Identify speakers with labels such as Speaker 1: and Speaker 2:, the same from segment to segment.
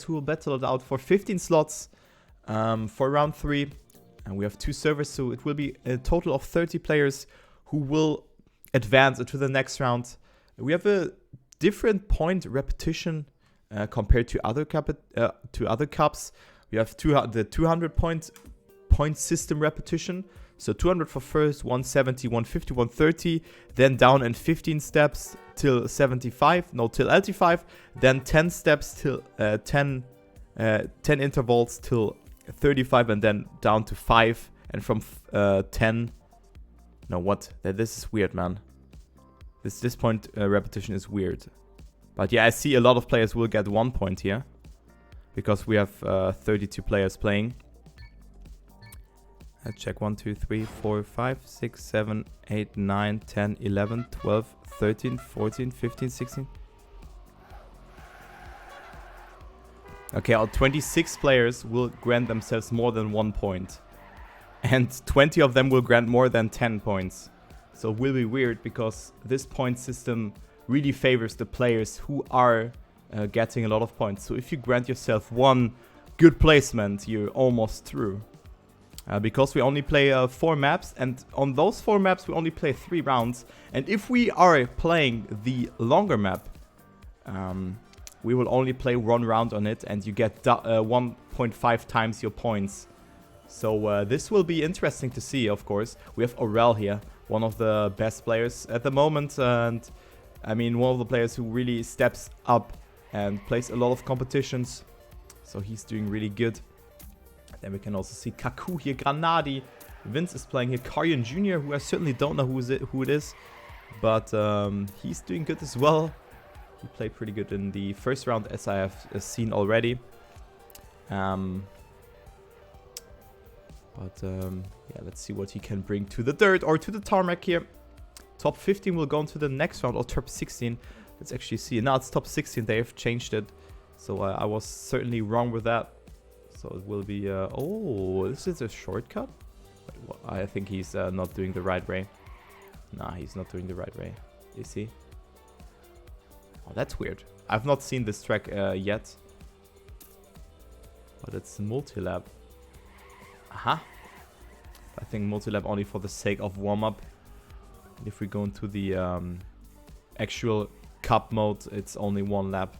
Speaker 1: who will battle it out for 15 slots for round 3. And we have 2 servers, so it will be a total of 30 players who will advance into the next round. We have a different point repetition compared to other cups. We have the 200 point system repetition. So 200 for first, 170, 150, 130, then down in 15 steps till 75, no, till 85, then 10 steps till 10 intervals till 35, and then down to 5, and from 10. No, what? This is weird, man. This point repetition is weird. But yeah, I see a lot of players will get 1 point here, because we have 32 players playing. Let's check 1, 2, 3, 4, 5, 6, 7, 8, 9, 10, 11, 12, 13, 14, 15, 16. Okay, all 26 players will grant themselves more than 1 point. And 20 of them will grant more than 10 points. So it will be weird, because this point system really favors the players who are getting a lot of points. So if you grant yourself 1 good placement, you're almost through. Because we only play 4 maps, and on those 4 maps we only play 3 rounds. And if we are playing the longer map, we will only play 1 round on it, and you get 1.5 times your points. So this will be interesting to see, of course. We have Aurel here, one of the best players at the moment, and I mean one of the players who really steps up and plays a lot of competitions. So he's doing really good. Then we can also see Kaku here, Granadi. Vince is playing here, Karyan Jr., who I certainly don't know who it is. But he's doing good as well. He played pretty good in the first round, as I have seen already. Yeah, let's see what he can bring to the dirt or to the tarmac here. Top 15 will go into the next round, or top 16. Let's actually see. Now it's top 16. They have changed it. So I was certainly wrong with that. So it will be... oh, this is a shortcut? Wait, what? I think he's not doing the right way. Nah, he's not doing the right way. You see? Oh, that's weird. I've not seen this track yet. But it's multi-lab. Aha. I think multi-lab only for the sake of warm-up. If we go into the actual cup mode, it's only 1 lap.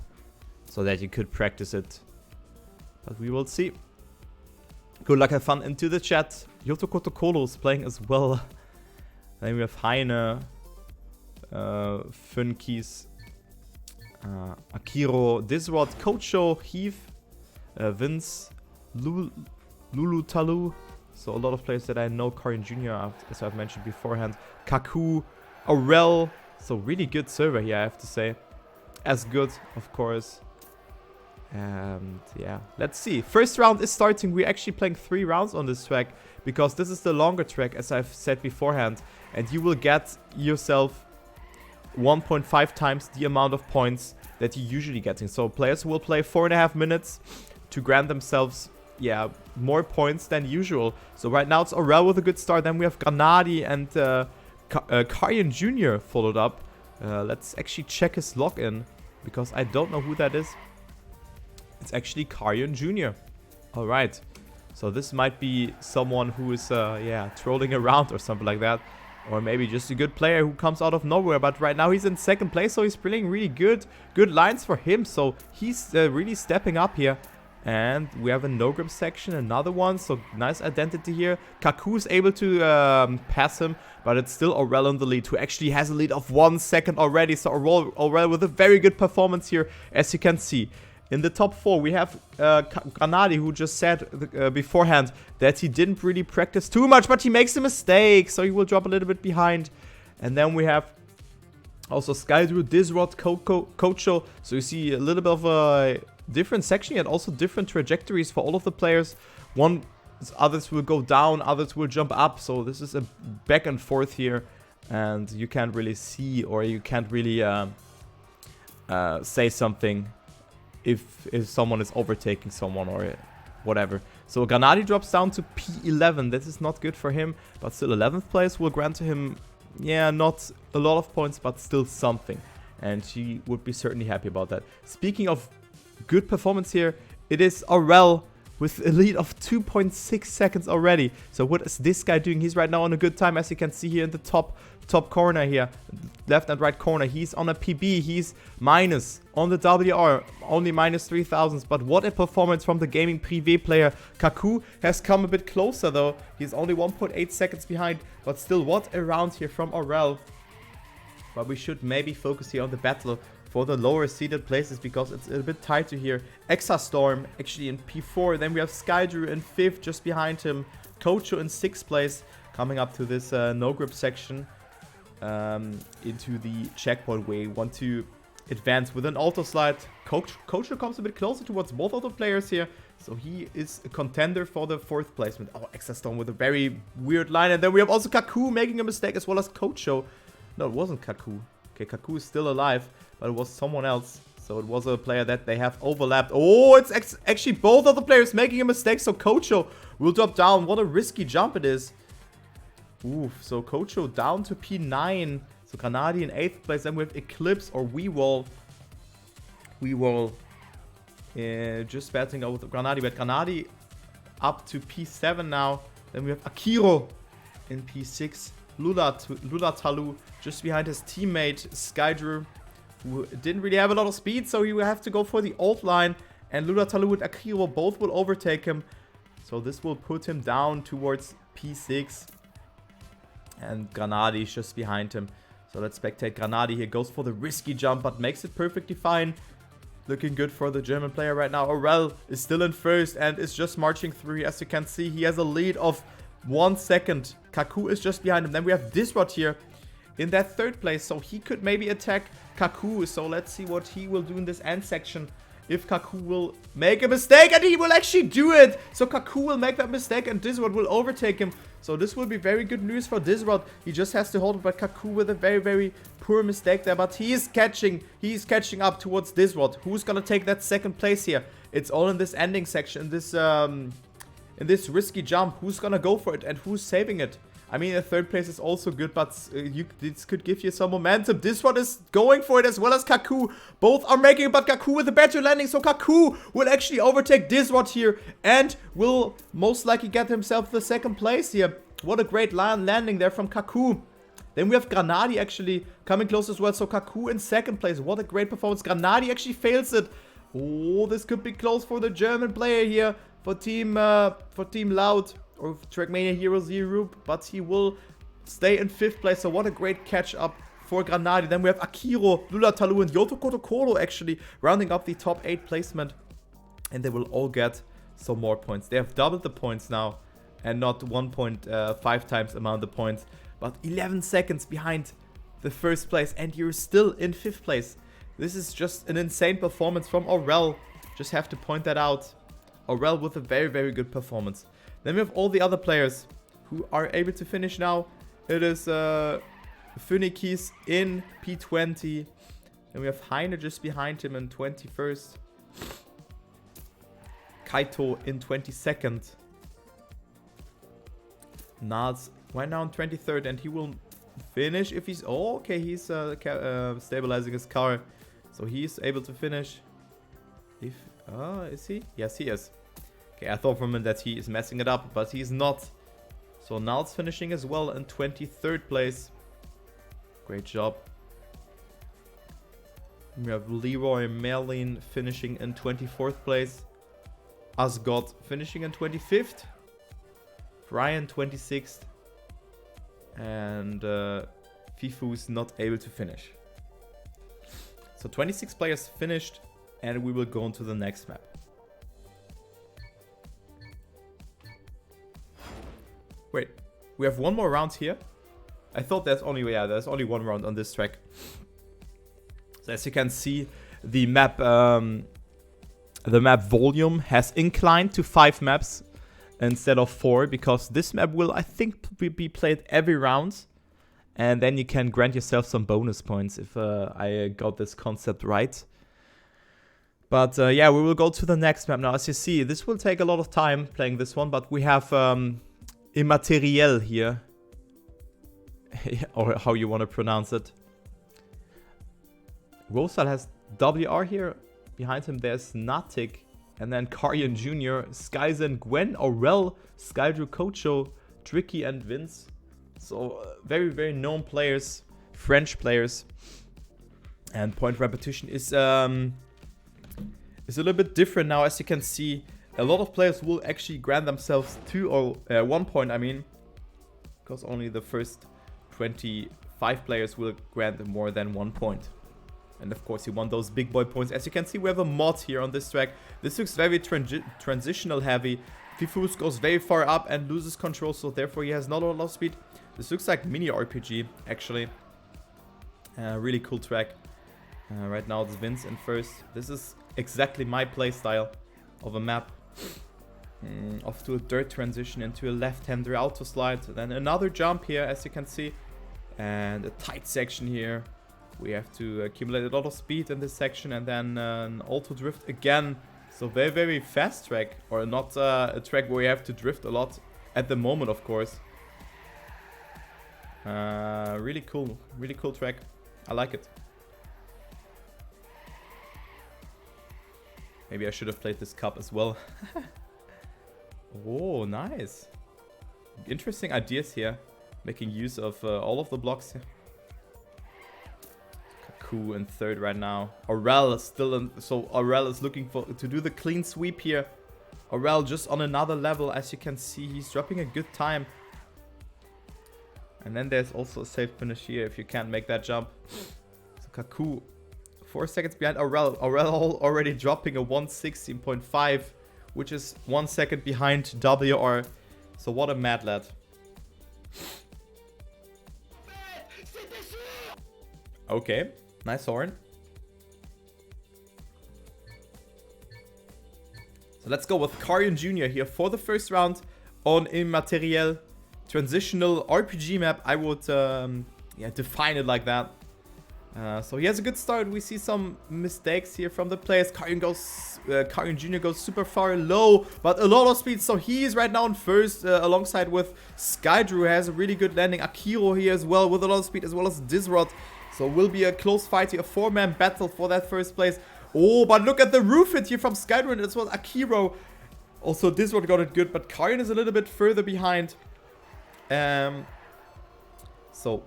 Speaker 1: So that you could practice it. But we will see. Good luck, have fun into the chat. Yoto Kotokolo is playing as well. Then we have Heine, Funkis, Akiro, Disrod, Kocho, Heath, Vince, Lulu Talu. So a lot of players that I know. Karyan Jr., as I've mentioned beforehand. Kaku, Aurel. So really good server here, I have to say. As good, of course. And yeah, let's see. First round is starting. We're actually playing 3 rounds on this track, because this is the longer track, as I've said beforehand. And you will get yourself 1.5 times the amount of points that you're usually getting. So players will play 4.5 minutes to grant themselves, yeah, more points than usual. So right now it's Aurel with a good start. Then we have Granadi and Karyan Jr. followed up. Let's actually check his login, because I don't know who that is. It's actually Karyan Jr. Alright. So this might be someone who is, yeah, trolling around or something like that. Or maybe just a good player who comes out of nowhere. But right now he's in 2nd place, so he's playing really good. Good lines for him. So he's really stepping up here. And we have a no-grip section, another one. So nice identity here. Kaku is able to pass him, but it's still Aurel in the lead, who actually has a lead of 1 second already. So Aurel with a very good performance here, as you can see. In the top 4, we have Granadi, who just said beforehand that he didn't really practice too much, but he makes a mistake, so he will drop a little bit behind. And then we have also Skydrew, Disrod, Kocho. So you see a little bit of a different section, yet also different trajectories for all of the players. Others will go down, others will jump up. So this is a back and forth here, and you can't really see, or you can't really say something if someone is overtaking someone or whatever. So Granadi drops down to P11. This is not good for him, but still 11th place will grant to him, yeah, not a lot of points, but still something. And she would be certainly happy about that. Speaking of good performance here, it is Aurel with a lead of 2.6 seconds already. So what is this guy doing? He's right now on a good time, as you can see here in the top corner here. Left and right corner. He's on a PB. He's minus on the WR. Only minus 3000s. But what a performance from the gaming privé player. Kaku has come a bit closer though. He's only 1.8 seconds behind. But still, what a round here from Aurel. But we should maybe focus here on the battle for the lower seeded places, because it's a bit tighter here. Exastorm actually in P4. Then we have Skydrew in 5th, just behind him. Kocho in 6th place, coming up to this no grip section. Into the checkpoint where we want to advance with an auto slide. Kocho comes a bit closer towards both of the players here. So he is a contender for the 4th placement. Oh, Exastorm with a very weird line. And then we have also Kaku making a mistake, as well as Kocho. No, it wasn't Kaku. Okay, Kaku is still alive, but it was someone else. So it was a player that they have overlapped. Oh, it's actually both of the players making a mistake. So Kocho will drop down. What a risky jump it is. Oof, so Kocho down to P9. So Granadi in 8th place. Then we have Eclipse or Weewall. Just batting out with Granadi. But Granadi up to P7 now. Then we have Akiro in P6. Lulatalu just behind his teammate Skydrew, who didn't really have a lot of speed, so he will have to go for the ult line. And Lulatalu and Akiro both will overtake him. So this will put him down towards P6. And Granadi is just behind him. So let's spectate. Granadi here goes for the risky jump, but makes it perfectly fine. Looking good for the German player right now. Aurel is still in 1st and is just marching through. As you can see, he has a lead of 1 second. Kaku is just behind him. Then we have Disrod here in that 3rd place. So he could maybe attack Kaku. So let's see what he will do in this end section. If Kaku will make a mistake, and he will actually do it. So Kaku will make that mistake and Disrod will overtake him. So this will be very good news for Disrod. He just has to hold it, but Kaku with a very, very poor mistake there. But he is catching up towards Disrod. Who's gonna take that 2nd place here? It's all in this ending section, in this risky jump. Who's gonna go for it and who's saving it? I mean, the 3rd place is also good, but this could give you some momentum. This one is going for it, as well as Kaku. Both are making it, but Kaku with a better landing. So Kaku will actually overtake Disrod here and will most likely get himself the 2nd place here. What a great landing there from Kaku. Then we have Granadi actually coming close as well. So Kaku in 2nd place. What a great performance. Granadi actually fails it. Oh, this could be close for the German player here. For Team Loud or Trackmania Heroes Europe, but he will stay in 5th place. So what a great catch up for Granadi. Then we have Akiro, Lulatalu, and Yoto Kotokoro actually rounding up the top 8 placement, and they will all get some more points. They have doubled the points now, and not 1.5 times amount of points, but 11 seconds behind the 1st place, and you're still in 5th place. This is just an insane performance from Aurel. Just have to point that out. Aurel with a very, very good performance. Then we have all the other players who are able to finish now. It is Phoenix in P20. Then we have Heine just behind him in 21st. Kaito in 22nd. Nals right now in 23rd, and he will finish if he's... Oh, okay, he's stabilizing his car. So he's able to finish. Is he? Yes, he is. Okay, I thought for a minute that he is messing it up, but he's not. So Nals finishing as well in 23rd place. Great job. We have Leroy Merlin finishing in 24th place. Asgod finishing in 25th. Brian 26th. And Fifu's not able to finish. So 26 players finished, and we will go on to the next map. Wait, we have one more round here? I thought there's only one round on this track. So as you can see, the map volume has inclined to 5 maps instead of 4, because this map will, I think, be played every round, and then you can grant yourself some bonus points if I got this concept right. But yeah, we will go to the next map now. As you see, this will take a lot of time playing this one, but we have Immateriel here, or how you want to pronounce it. Rosal has WR here. Behind him there's Natic And then Karyan Jr., Skyzen, Gwen, Aurel, Skydrew, Kocho, Tricky, and Vince. So very, very known players, French players. And point repetition is a little bit different now, as you can see. A lot of players will actually grant themselves 2 or 1 point, I mean. Because only the first 25 players will grant more than 1 point. And of course, you want those big boy points. As you can see, we have a mod here on this track. This looks very transitional heavy. Fifus goes very far up and loses control, so therefore he has not a lot of speed. This looks like mini RPG, actually. Really cool track. Right now it's Vince in first. This is exactly my playstyle of a map. Off to a dirt transition into a left-hander auto slide. Then another jump here, as you can see. And a tight section here. We have to accumulate a lot of speed in this section, and then an auto drift again. So very, very fast track, or not a track where you have to drift a lot at the moment, of course. Really cool track. I like it. Maybe I should have played this cup as well. Oh, nice. Interesting ideas here. Making use of all of the blocks here. Kaku in third right now. Aurel is still in, so Aurel is looking to do the clean sweep here. Aurel just on another level, as you can see. He's dropping a good time. And then there's also a safe finish here if you can't make that jump. So Kaku 4 seconds behind Aurel. Aurel already dropping a 116.5, which is 1 second behind WR. So what a mad lad. Okay, nice horn. So let's go with Karyan Jr. here for the first round on Immaterial. Transitional RPG map, I would define it like that. So he has a good start. We see some mistakes here from the players. Karyan Jr. goes super far low, but a lot of speed. So he is right now in first, alongside with Skydrew, who has a really good landing. Akiro here as well with a lot of speed, as well as Disrod. So will be a close fight here, a 4-man battle for that first place. Oh, but look at the roof hit here from Skydrew, and as well as Akiro. Also, Disrod got it good, but Karyan is a little bit further behind. So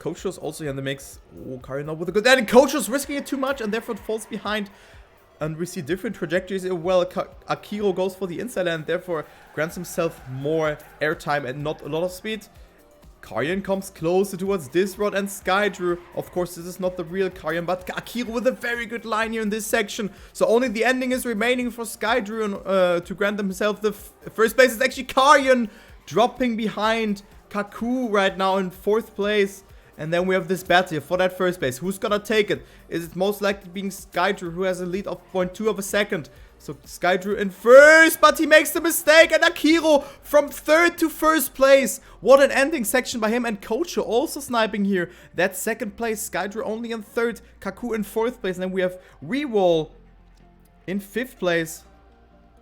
Speaker 1: Kocho's also here in the mix. Oh, Karyan not with a good landing. Kocho's risking it too much and therefore it falls behind. And we see different trajectories. Well, Akiro goes for the inside and therefore grants himself more airtime and not a lot of speed. Karyan comes closer towards Disrod and Skydrew. Of course, this is not the real Karyan, but Akiro with a very good line here in this section. So only the ending is remaining for Skydrew to grant himself the first place. It's actually Karyan dropping behind Kaku right now in 4th place. And then we have this battle for that first place. Who's gonna take it? Is it most likely being Skydrew, who has a lead of 0.2 of a second? So Skydrew in first, but he makes the mistake. And Akiro from 3rd to 1st place. What an ending section by him. And Kocho also sniping here. That's 2nd place. Skydrew only in 3rd. Kaku in 4th place. And then we have Rewall in 5th place.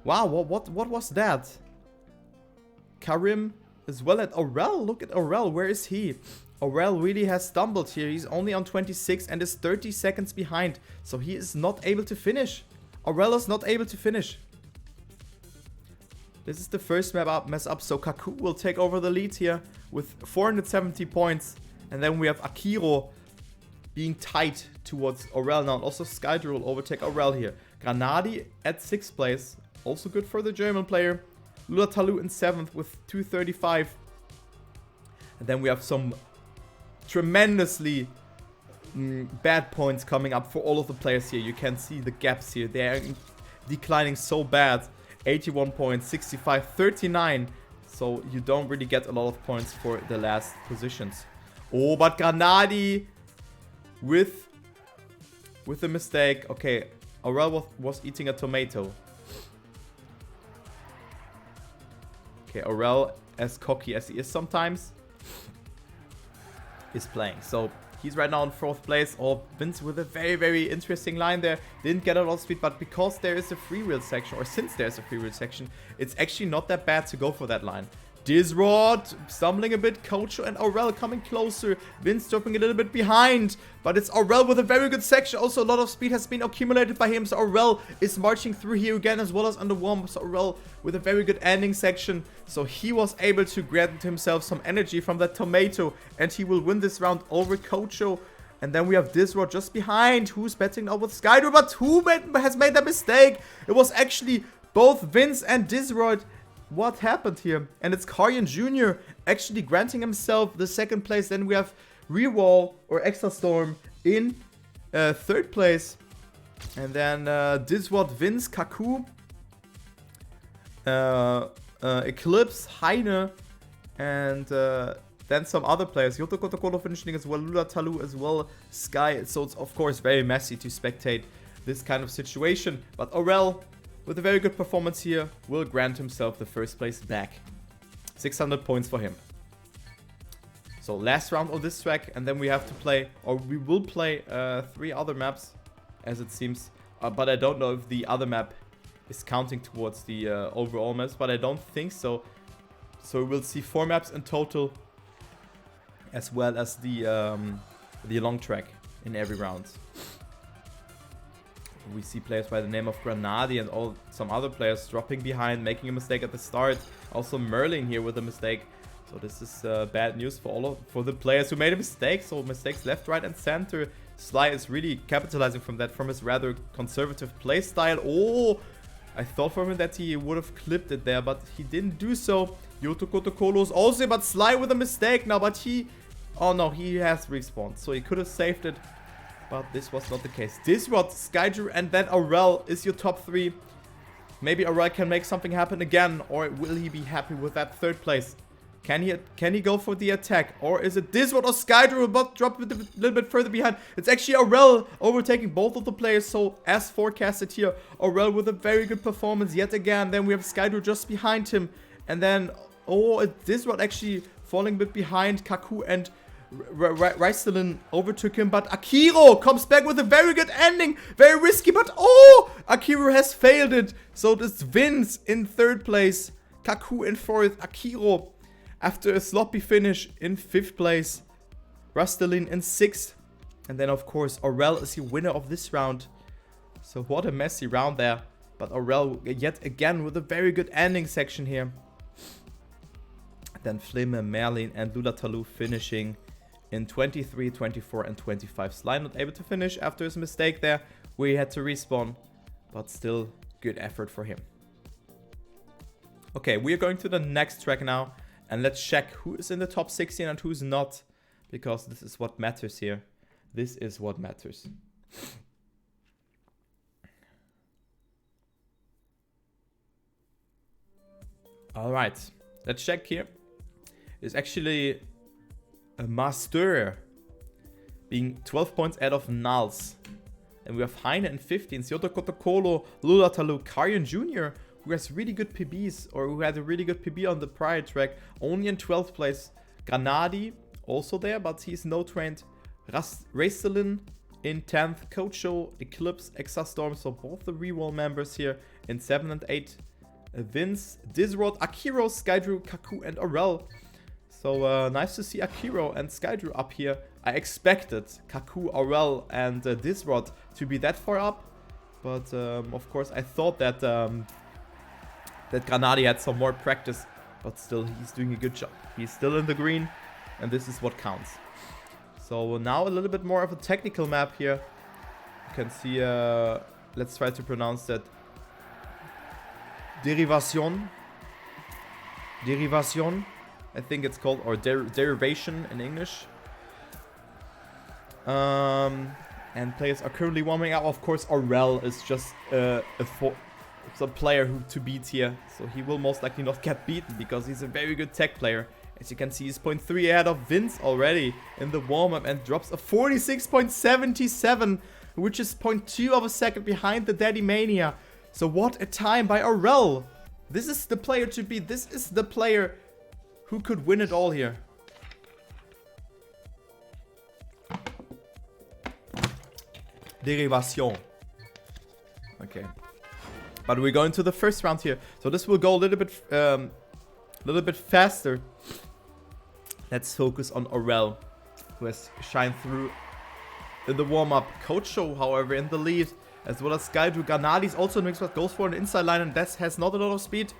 Speaker 1: Wow, what was that? Karim as well at Aurel. Look at Aurel. Where is he? Aurel really has stumbled here. He's only on 26 and is 30 seconds behind. So he is not able to finish. Aurel is not able to finish. This is the first mess up. So Kaku will take over the lead here with 470 points. And then we have Akiro being tight towards Aurel now. And also Skydrew will overtake Aurel here. Granadi at 6th place. Also good for the German player. Lulatalu in 7th with 235. And then we have some tremendously bad points coming up for all of the players here. You can see the gaps here. They are declining so bad. 81 points, 65, 39. So you don't really get a lot of points for the last positions. Oh, but Granadi with a mistake. Okay, Aurel was eating a tomato. Okay, Aurel, as cocky as he is sometimes, is playing. So he's right now in 4th place. Oh, Vince with a very, very interesting line there. Didn't get a lot of speed, but because there is a free wheel section, or since there's a free wheel section, it's actually not that bad to go for that line. Dizrod stumbling a bit. Kocho and Aurel coming closer. Vince dropping a little bit behind. But it's Aurel with a very good section. Also, a lot of speed has been accumulated by him. So Aurel is marching through here again as well as on the warm. So Aurel with a very good ending section. So he was able to grant himself some energy from that tomato. And he will win this round over Kocho. And then we have Dizrod just behind. Who's betting now with Skydor? But who has made that mistake? It was actually both Vince and Dizrod. What happened here? And it's Karyan Jr. actually granting himself the second place. Then we have Rewall or Extra Storm in third place. And then Dizrod, Vince, Kaku, Eclipse, Heine, and then some other players. Yoto Kotokolo finishing as well, Lula Talu as well, Sky. So it's of course very messy to spectate this kind of situation. But Aurel, with a very good performance here, will grant himself the first place back. 600 points for him. So last round of this track, and then we have to play, or we will play 3 other maps, as it seems. But I don't know if the other map is counting towards the overall maps, but I don't think so. So we'll see 4 maps in total, as well as the long track in every round. We see players by the name of Granadi and some other players dropping behind, making a mistake at the start. Also Merlin here with a mistake. So this is bad news for the players who made a mistake. So mistakes left, right, and center. Sly is really capitalizing from that, from his rather conservative play style. Oh, I thought for him that he would have clipped it there, but he didn't do so. Yoto Kotokolo's also, but Sly with a mistake now, but he... Oh no, he has respawned, so he could have saved it. But this was not the case. Dizrod, Skydrew, and then Aurel is your top 3. Maybe Aurel can make something happen again, or will he be happy with that third place? Can he go for the attack? Or is it Dizrod or Skydrew but drop a little bit further behind? It's actually Aurel overtaking both of the players. So as forecasted here, Aurel with a very good performance yet again. Then we have Skydrew just behind him. And then, oh, Dizrod actually falling a bit behind. Kaku and Rystelin overtook him, but Akiro comes back with a very good ending. Very risky, but oh, Akiro has failed it. So this Vince in third place, Kaku in fourth, Akiro after a sloppy finish in 5th place, Rystelin in 6th, and then of course Aurel is the winner of this round. So what a messy round there, but Aurel yet again with a very good ending section here. Then Flimme, Merlin and Lulatalu finishing in 23, 24 and 25. Sly not able to finish after his mistake there, where he had to respawn, but still good effort for him. Okay, we are going to the next track now, and let's check who is in the top 16 and who's not, because this is what matters here. This is what matters. Alright, let's check here. It's actually a Master being 12 points out of Nals. And we have Heine in 15, Yoto Kotokolo, Lulatalu, Karyan Jr., who has really good PBs, or who had a really good PB on the prior track, only in 12th place. Granadi, also there, but he's no trained. Rystelin in 10th, Kocho, Eclipse, Exastorm, so both the Rewall members here in 7 and 8. Vince, Dizrod, Akiro, Skydrew, Kaku, and Aurel. So nice to see Akiro and Skydrew up here. I expected Kaku, Aurel, and Dizrod to be that far up, but of course I thought that that Granadi had some more practice, but still he's doing a good job. He's still in the green, and this is what counts. So now a little bit more of a technical map here. You can see, let's try to pronounce that. Derivation, I think it's called, or derivation in English. And players are currently warming up. Of course, Aurel is just it's a player who to beat here, so he will most likely not get beaten because he's a very good tech player. As you can see, he's 0.3 ahead of Vince already in the warm-up and drops a 46.77, which is 0.2 of a second behind the Daddy Mania. So what a time by Aurel. This is the player to beat. This is the player who could win it all here. Derivation. Okay. But we're going to the first round here. So this will go a little bit a little bit faster. Let's focus on Aurel, who has shined through in the warm-up. Kocho, however, in the lead, as well as Skydrew. Granadi's also in mix, but goes for an inside line, and that has not a lot of speed.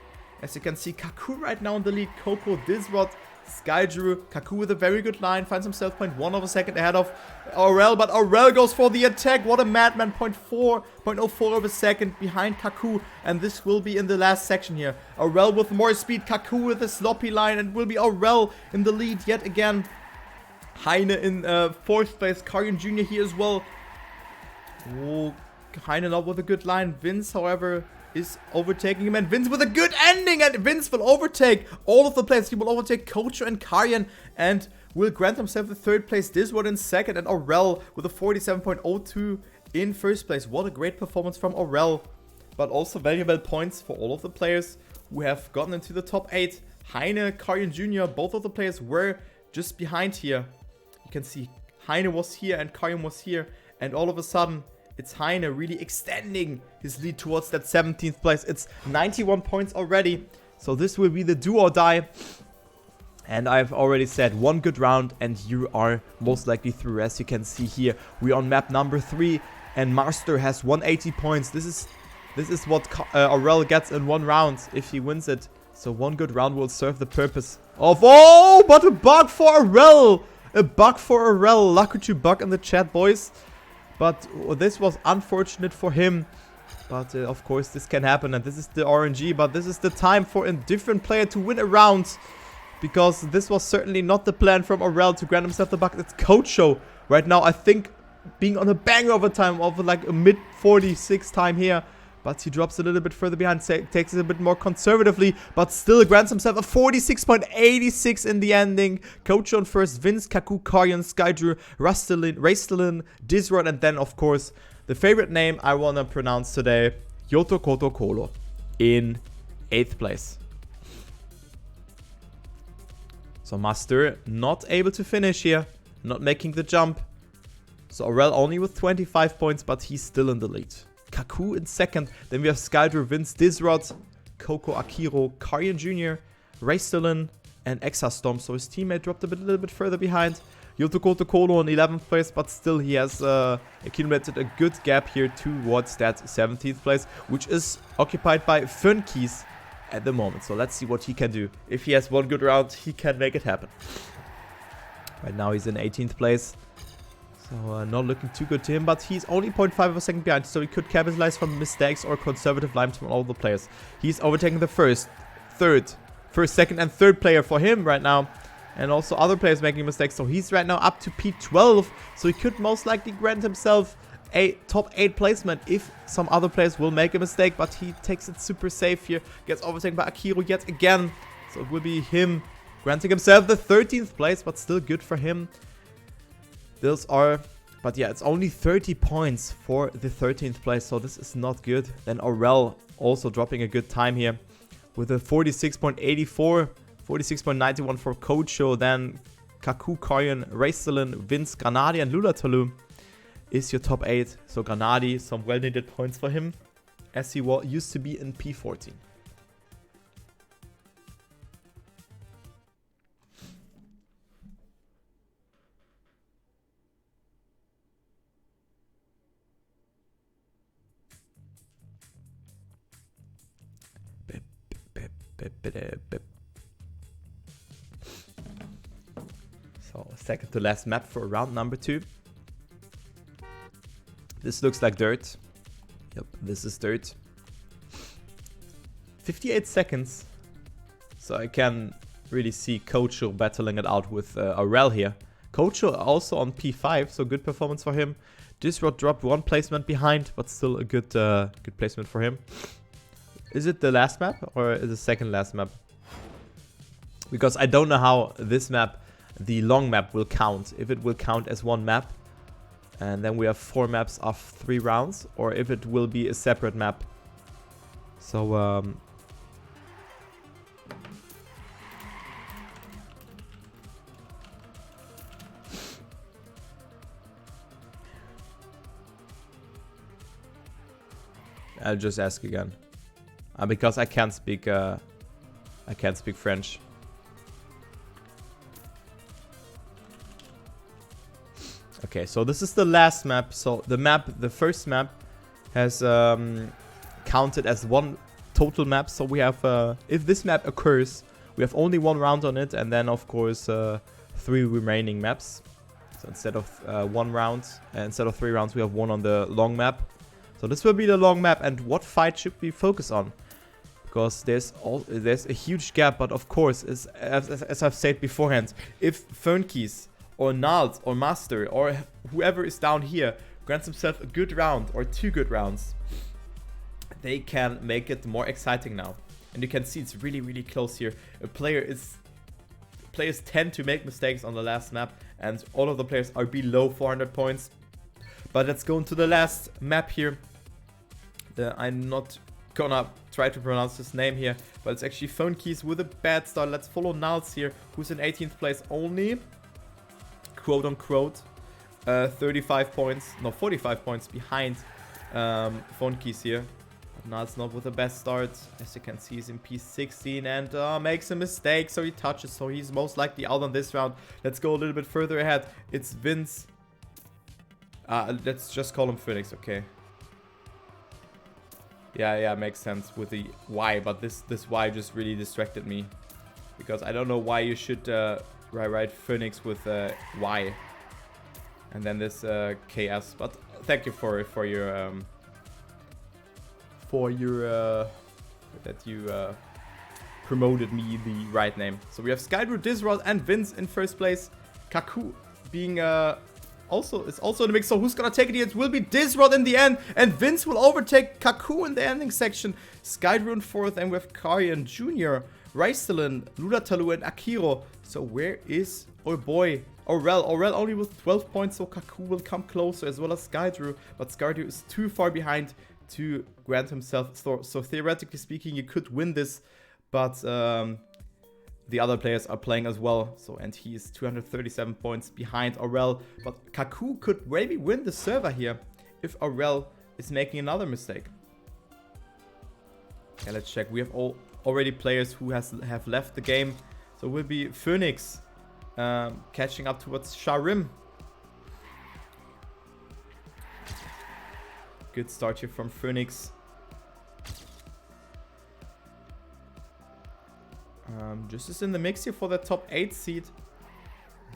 Speaker 1: As you can see, Kaku right now in the lead. Coco, Disrod, Skydrew. Kaku with a very good line, finds himself 0.1 of a second ahead of Aurel, but Aurel goes for the attack. What a madman, 0.04 of a second behind Kaku, and this will be in the last section here. Aurel with more speed, Kaku with a sloppy line, and will be Aurel in the lead yet again. Heine in 4th place, Karian Jr. here as well. Oh, Heine not with a good line. Vince, however, is overtaking him, and Vince with a good ending, and Vince will overtake all of the players. He will overtake Kocho and Karian, and will grant himself the 3rd place. This one in 2nd, and Aurel with a 47.02 in 1st place. What a great performance from Aurel, but also valuable points for all of the players who have gotten into the top 8. Heine, Karian Jr., both of the players were just behind here. You can see Heine was here and Karian was here, and all of a sudden it's Heine really extending his lead towards that 17th place. It's 91 points already. So this will be the do or die. And I've already said one good round and you are most likely through. As you can see here, we're on map number 3 and Master has 180 points. This is what Aurel gets in one round if he wins it. So one good round will serve the purpose of... Oh, but a bug for Aurel! A bug for Aurel. Lucky bug in the chat, boys. But this was unfortunate for him. But of course this can happen, and this is the RNG. But this is the time for a different player to win a round, because this was certainly not the plan from Aurel to grant himself the bucket. It's Kocho right now, I think, being on a banger of a time of like a mid 46 time here. But he drops a little bit further behind, takes it a bit more conservatively, but still grants himself a 46.86 in the ending. Kocho on first, Vince, Kaku, Karian, Skydrew, Rastelin, Disrod, and then, of course, the favorite name I want to pronounce today, Yoto Koto Kolo, in 8th place. So Master not able to finish here, not making the jump. So Aurel only with 25 points, but he's still in the lead. Kaku in 2nd. Then we have Skydrew, Vince, Disrod, Coco, Akiro, Karian Jr., Rastelin, and Exastorm. So his teammate dropped a little bit further behind. Yoto Kolo in 11th place, but still he has accumulated a good gap here towards that 17th place, which is occupied by Funkeys at the moment. So let's see what he can do. If he has one good round, he can make it happen. Right now he's in 18th place. So not looking too good to him, but he's only 0.5 of a second behind, so he could capitalize from mistakes or conservative lines from all the players. He's overtaking the first, second, and third player for him right now. And also other players making mistakes, so he's right now up to P12. So he could most likely grant himself a top 8 placement if some other players will make a mistake. But he takes it super safe here, gets overtaken by Akiro yet again. So it will be him granting himself the 13th place, but still good for him. Those are, but yeah, it's only 30 points for the 13th place, so this is not good. Then Aurel also dropping a good time here with a 46.84, 46.91 for Kocho. Then Kaku, Karian, Rastelin, Vince, Granadi, and Lulatalu is your top 8. So Granadi, some well-needed points for him, as he used to be in P14. So second to last map for round number 2. This looks like dirt. Yep, this is dirt. 58 seconds. So I can really see Kocho battling it out with Aurel here. Kocho also on P5, so good performance for him. Disrod dropped 1 placement behind, but still a good placement for him. Is it the last map or is it the second last map? Because I don't know how this map, the long map, will count. If it will count as one map and then we have 4 maps of 3 rounds, or if it will be a separate map. So I'll just ask again. Because I can't speak I can't speak French. Okay, so this is the last map. So the first map has counted as one total map. So we have, if this map occurs, we have only 1 round on it, and then of course 3 remaining maps. So instead of 1 round, instead of 3 rounds, we have 1 on the long map. So this will be the long map, and what fight should we focus on? Because there's a huge gap, but of course, as I've said beforehand, if Fernkeys or Nalt or Master or whoever is down here grants himself a good round or 2 good rounds, they can make it more exciting now. And you can see it's really, really close here. Players tend to make mistakes on the last map, and all of the players are below 400 points. But let's go into the last map here. I'm not gonna try to pronounce this name here, but it's actually Fernkeys with a bad start. Let's follow Nals here, who's in 18th place only, quote unquote, 45 points, no, 45 points behind Fernkeys here. Nals not with the best start. As you can see, he's in P16 and makes a mistake, so he touches, so he's most likely out on this round. Let's go a little bit further ahead. It's Vince. Let's just call him Phoenix, okay. Yeah, makes sense with the Y, but this Y just really distracted me. Because I don't know why you should write Phoenix with Y. And then this KS, but thank you for your... that you promoted me the right name. So we have Skydrew, Disrod, and Vince in first place. Kaku being also in the mix. So who's gonna take it here? It will be Disrod in the end, and Vince will overtake Kaku in the ending section. Skydrew in fourth, and we have Karian Jr., Raistelin, Ludatalu, and Akiro. So where is our boy Aurel? Aurel only with 12 points, so Kaku will come closer, as well as Skydrew, but Skydrew is too far behind to grant himself. So theoretically speaking, you could win this, but the other players are playing as well. So, and he is 237 points behind Aurel, but Kaku could maybe win the server here if Aurel is making another mistake. Okay, let's check. We have already players who have left the game. So it will be Phoenix catching up towards Sharim. Good start here from Phoenix. Just is in the mix here for the top 8 seed.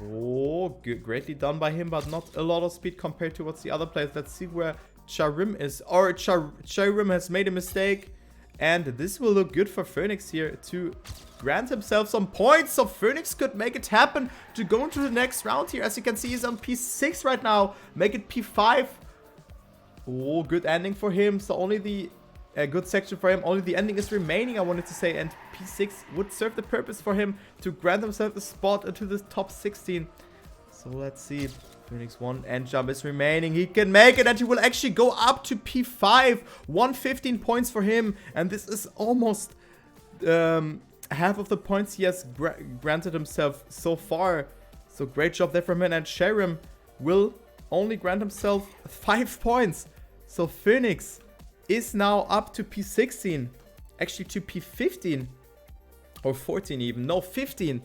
Speaker 1: Oh, good, greatly done by him, but not a lot of speed compared to what's the other players. Let's see where Charim is. Or Charim has made a mistake. And this will look good for Phoenix here to grant himself some points. So Phoenix could make it happen to go into the next round here. As you can see, he's on P6 right now. Make it P5. Oh, good ending for him. So only the good section for him. Only the ending is remaining, I wanted to say. And P6 would serve the purpose for him to grant himself a spot into the top 16. So let's see. Phoenix 1 end jump is remaining. He can make it, and he will actually go up to P5. 115 points for him. And this is almost half of the points he has granted himself so far. So great job there from him. And Sharim will only grant himself 5 points. So Phoenix is now up to P16. Actually to P15. Or 14 even. No, 15.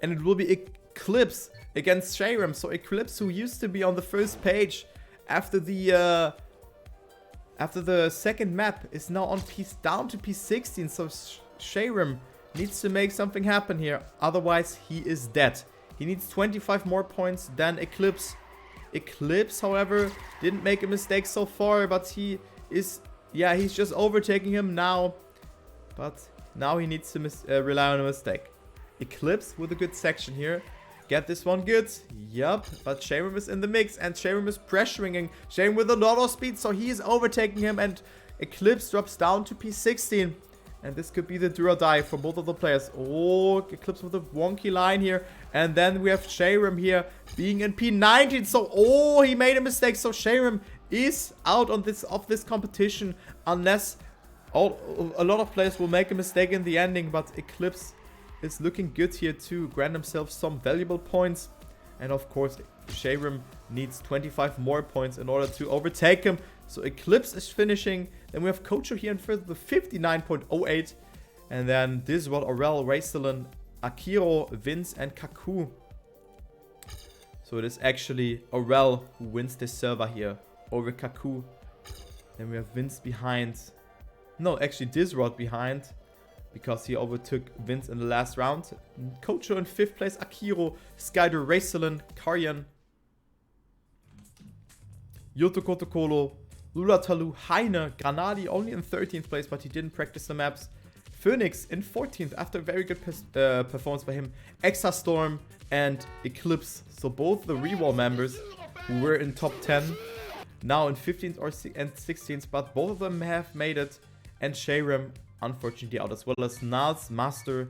Speaker 1: And it will be Eclipse against Sharim. So Eclipse, who used to be on the first page after the second map, is now on down to P16. So Sharim needs to make something happen here. Otherwise, he is dead. He needs 25 more points than Eclipse. Eclipse, however, didn't make a mistake so far, but he is, yeah, he's just overtaking him now. But now he needs to rely on a mistake. Eclipse with a good section here. Get this one good. Yup. But Sharim is in the mix, and Sharim is pressuring Sharim with a lot of speed, so he is overtaking him, and Eclipse drops down to P16. And this could be the do or die for both of the players. Oh, Eclipse with a wonky line here. And then we have Sharim here being in P19. So, oh, he made a mistake. So Sharim is out on this competition unless a lot of players will make a mistake in the ending. But Eclipse is looking good here to grant himself some valuable points. And of course, Sharim needs 25 more points in order to overtake him. So Eclipse is finishing. Then we have Kocho here in first with 59.08. And then this was Aurel, Raistlin, Akiro, Vince, and Kaku. So it is actually Aurel who wins this server here over Kaku. Then we have Vince behind. No, actually Disrod behind, because he overtook Vince in the last round. Kocho in 5th place, Akiro, Skyder, Raistlin, Karyan, Yoto Kotokolo, Lulatalu, Heine, Granadi only in 13th place, but he didn't practice the maps. Phoenix in 14th after a very good performance by him. Exastorm and Eclipse. So both the Rewall members who were in top 10 now in 15th and 16th, but both of them have made it. And Shayram unfortunately out, as well as Naz, Master,